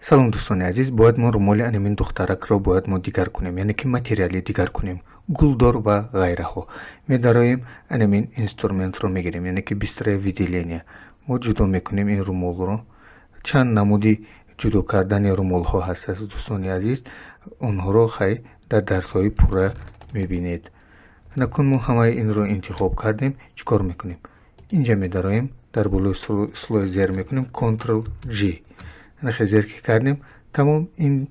салом дӯстони азиз, бояд мо румоли анамин духтаракро бояд мо дигар кунем, яъне ки материали дигар кунем, гулдор ва ғайраҳо. Медароем анамин инструментро мегирем, яъне ки бистраи виделения. Мо ҷудо мекунем ин румолро. Чанд намуди ҷудо кардани румолҳо ҳаст дӯстони азиз, онҳоро хай дар дарсҳои пурра мебинед. накун мо ҳамаи инро интихоб кардем. Чӣ кор мекунем? Инҷа медароем, дар болои слой зер мекунем, Ctrl+G. зер ки кардем, тамом. ин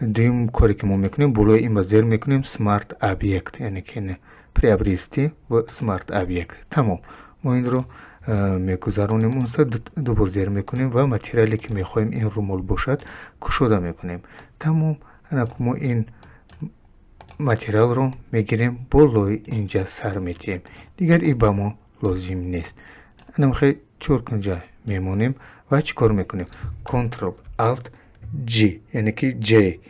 дуюм коре ки мо мекунем, болои ин ба зер мекунем Smart Object, яъне ки приобрести в Smart Object. Тамом. мо инро мегузаронем онста, дубор зер мекунем ва материале ки мехоҳем ин румол бошад кушода мекунем. Тамом. мо ин материалро мегирем, болои инҷа сар метиҳем. Дигар и ба мо лозим нест. хай чоркунҷа мемонем ва чӣ кор мекунем? Ctrl+Alt+G, яъне ки J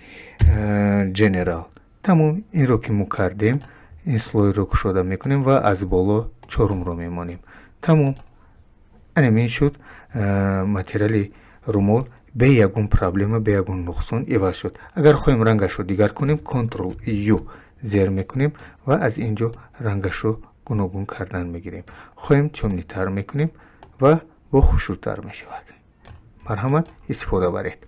General. Тамом. инро ки мо кардем, ин слойро кушода мекунем ва аз боло чорумро мемонем. Тамом. анамин шуд материали румол бе ягон проблема, бе ягон нуқсон иваз шуд. агар хоҳем рангашро дигар кунем, Ctrl+U зер мекунем ва аз инҷо рангашро гуногун кардан мегирем. хоҳем темнитар мекунем ва бо хушрӯтар мешавад. марҳамат, истифода баред.